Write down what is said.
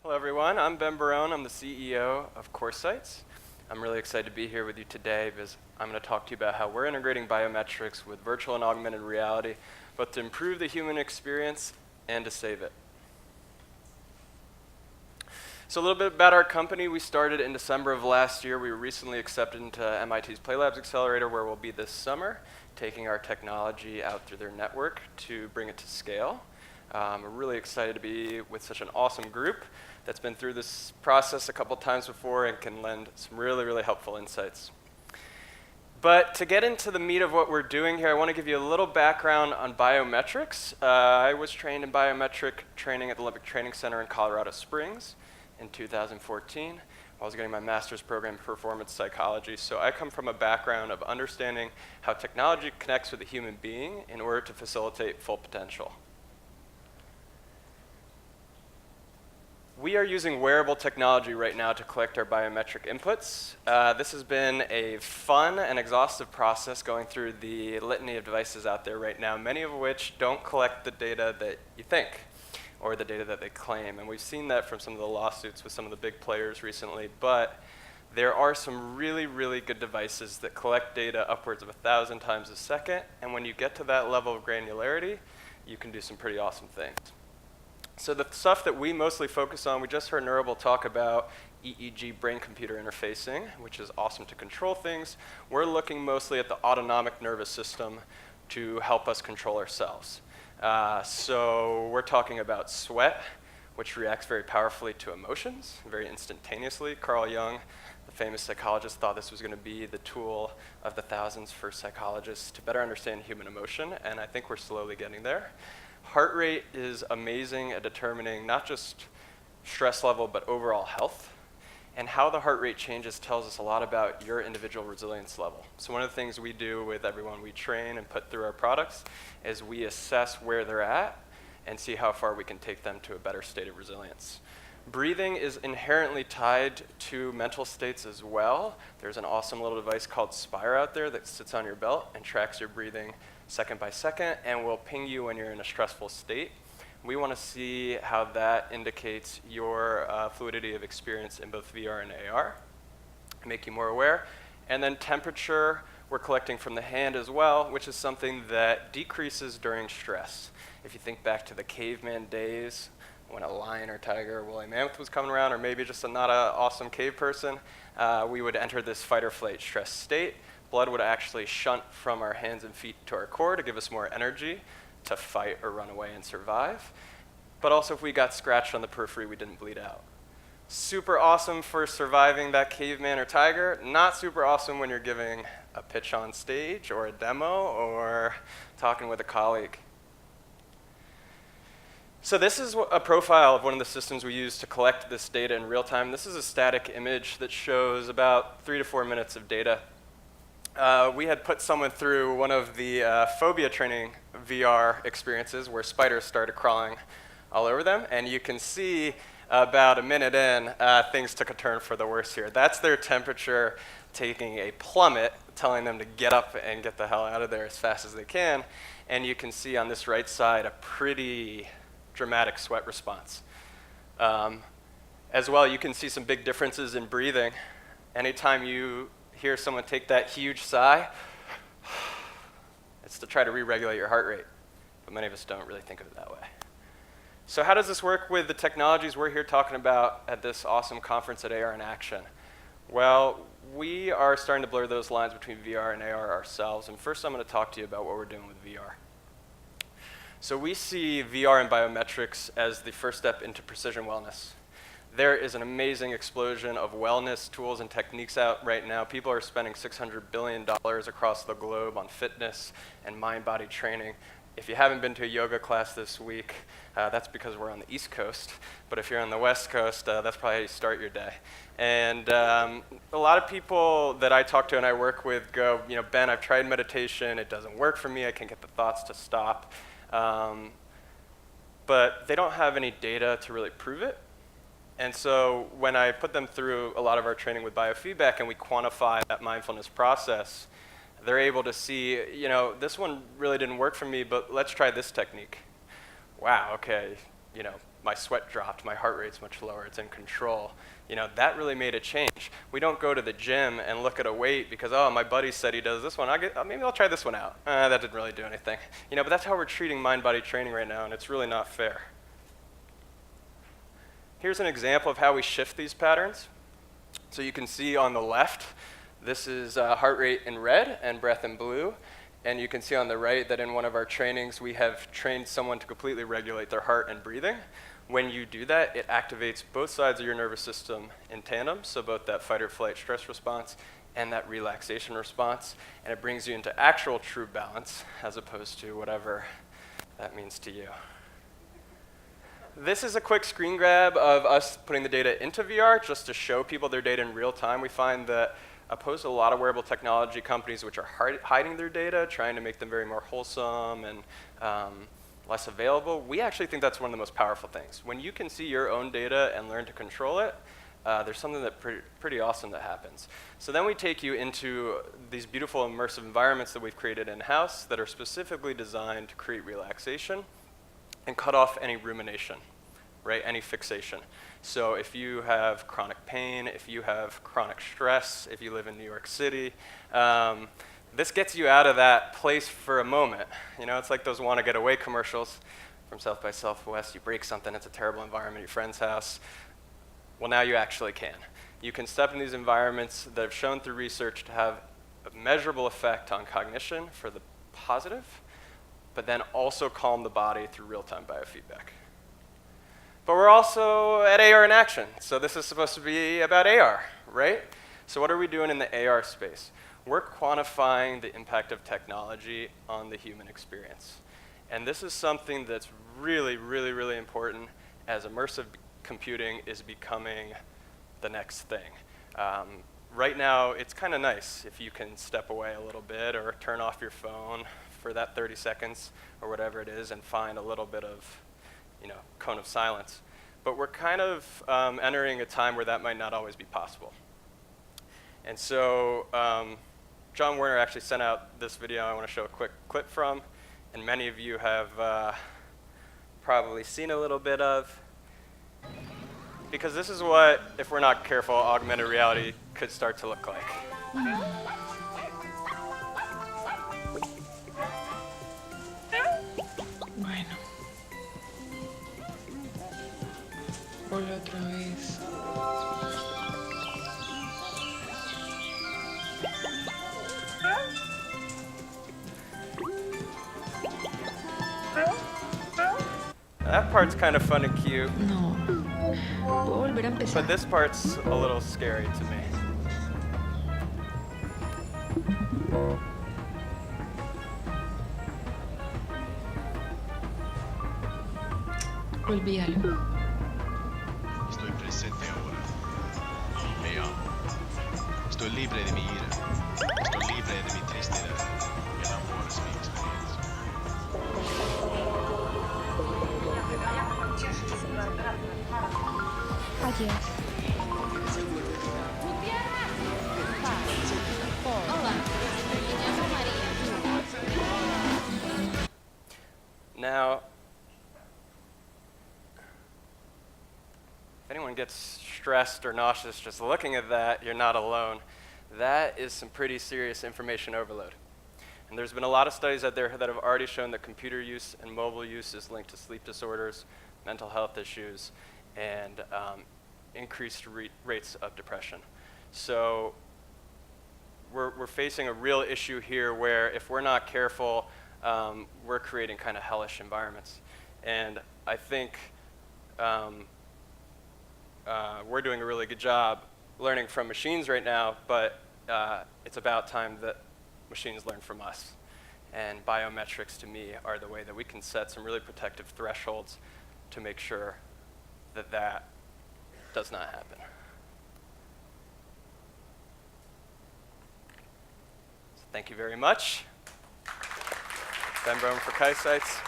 Hello everyone, I'm Ben Barone. I'm the CEO of Coresights. I'm really excited to be here with you today because I'm going to talk to you about how we're integrating biometrics with virtual and augmented reality, both to improve the human experience and to save it. So a little bit about our company. We started in December of last year. We were recently accepted into MIT's PlayLabs Accelerator, where we'll be this summer, taking our technology out through their network to bring it to scale. We're really excited to be with such an awesome group that's been through this process a couple times before and can lend some really, really helpful insights. But to get into the meat of what we're doing here, I want to give you a little background on biometrics. I was trained in biometric training at the Olympic Training Center in Colorado Springs in 2014. I was getting my master's program in performance psychology, so I come from a background of understanding how technology connects with a human being in order to facilitate full potential. We are using wearable technology right now to collect our biometric inputs. This has been a fun and exhaustive process going through the litany of devices out there right now, many of which don't collect the data that you think or the data that they claim. And we've seen that from some of the lawsuits with some of the big players recently. But there are some really, really good devices that collect data upwards of 1,000 times a second. And when you get to that level of granularity, you can do some pretty awesome things. So the stuff that we mostly focus on, we just heard Nurable talk about EEG brain-computer interfacing, which is awesome to control things. We're looking mostly at the autonomic nervous system to help us control ourselves. So we're talking about sweat, which reacts very powerfully to emotions, very instantaneously. Carl Jung, the famous psychologist, thought this was going to be the tool of the thousands for psychologists to better understand human emotion, and I think we're slowly getting there. Heart rate is amazing at determining not just stress level, but overall health. And how the heart rate changes tells us a lot about your individual resilience level. So one of the things we do with everyone we train and put through our products is we assess where they're at and see how far we can take them to a better state of resilience. Breathing is inherently tied to mental states as well. There's an awesome little device called Spire out there that sits on your belt and tracks your breathing second by second and will ping you when you're in a stressful state. We want to see how that indicates your fluidity of experience in both VR and AR, make you more aware. And then temperature, we're collecting from the hand as well, which is something that decreases during stress. If you think back to the caveman days, when a lion or tiger or woolly mammoth was coming around, or maybe just not an awesome cave person, we would enter this fight or flight stress state. Blood would actually shunt from our hands and feet to our core to give us more energy to fight or run away and survive. But also if we got scratched on the periphery, we didn't bleed out. Super awesome for surviving that caveman or tiger. Not super awesome when you're giving a pitch on stage or a demo or talking with a colleague. So this is a profile of one of the systems we use to collect this data in real time. This is a static image that shows about 3 to 4 minutes of data. We had put someone through one of the phobia training VR experiences where spiders started crawling all over them, and you can see about a minute in, things took a turn for the worse here. That's their temperature taking a plummet, telling them to get up and get the hell out of there as fast as they can, and you can see on this right side a pretty dramatic sweat response. As well, you can see some big differences in breathing. Anytime you hear someone take that huge sigh, it's to try to re-regulate your heart rate, but many of us don't really think of it that way. So how does this work with the technologies we're here talking about at this awesome conference at AR in Action? Well, we are starting to blur those lines between VR and AR ourselves, and first I'm going to talk to you about what we're doing with VR. So we see VR and biometrics as the first step into precision wellness. There is an amazing explosion of wellness tools and techniques out right now. People are spending $600 billion across the globe on fitness and mind-body training. If you haven't been to a yoga class this week, that's because we're on the East Coast. But if you're on the West Coast, that's probably how you start your day. And a lot of people that I talk to and I work with go, Ben, I've tried meditation. It doesn't work for me. I can't get the thoughts to stop. But they don't have any data to really prove it. And so when I put them through a lot of our training with biofeedback and we quantify that mindfulness process, they're able to see, this one really didn't work for me, but let's try this technique. Wow, okay, my sweat dropped, my heart rate's much lower, it's in control. You know, that really made a change. We don't go to the gym and look at a weight because, oh, my buddy said he does this one, maybe I'll try this one out. That didn't really do anything. You know, but that's how we're treating mind-body training right now, and it's really not fair. Here's an example of how we shift these patterns. So you can see on the left, this is heart rate in red and breath in blue. And you can see on the right that in one of our trainings, we have trained someone to completely regulate their heart and breathing. When you do that, it activates both sides of your nervous system in tandem, so both that fight or flight stress response and that relaxation response, and it brings you into actual true balance as opposed to whatever that means to you. This is a quick screen grab of us putting the data into VR just to show people their data in real time. We find that opposed to a lot of wearable technology companies which are hiding their data, trying to make them very more wholesome and less available, we actually think that's one of the most powerful things. When you can see your own data and learn to control it, there's something that pretty awesome that happens. So then we take you into these beautiful immersive environments that we've created in-house that are specifically designed to create relaxation and cut off any rumination, right? Any fixation. So if you have chronic pain, if you have chronic stress, if you live in New York City, this gets you out of that place for a moment. You know, it's like those wanna get away commercials from South by Southwest. You break something, it's a terrible environment at your friend's house. Well, now you actually can. You can step in these environments that have shown through research to have a measurable effect on cognition for the positive, but then also calm the body through real-time biofeedback. But we're also at AR in action, so this is supposed to be about AR, right? So what are we doing in the AR space? We're quantifying the impact of technology on the human experience. And this is something that's really, really, really important as immersive computing is becoming the next thing. Right now, it's kind of nice if you can step away a little bit or turn off your phone for that 30 seconds or whatever it is and find a little bit of, you know, cone of silence. But we're kind of entering a time where that might not always be possible. And so John Werner actually sent out this video I want to show a quick clip from, and many of you have probably seen a little bit of. Because this is what, if we're not careful, augmented reality could start to look like. Bueno. Hola otra vez. That part's kind of fun and cute. No. Puedo volver a empezar. But this part's a little scary to me. Olvídalo. Estoy presente ahora. Y me amo. Estoy libre de mi ira. Estoy libre de mi tristeza. El amor es mi experiencia. Adiós. Olá, me llamo María. Now, if anyone gets stressed or nauseous just looking at that, you're not alone. That is some pretty serious information overload. And there's been a lot of studies out there that have already shown that computer use and mobile use is linked to sleep disorders, mental health issues, and increased rates of depression. So we're facing a real issue here where if we're not careful, we're creating kind of hellish environments. And I think we're doing a really good job learning from machines right now, but it's about time that machines learn from us. And biometrics, to me, are the way that we can set some really protective thresholds to make sure that that does not happen. So thank you very much. Ben Barone for Coresights.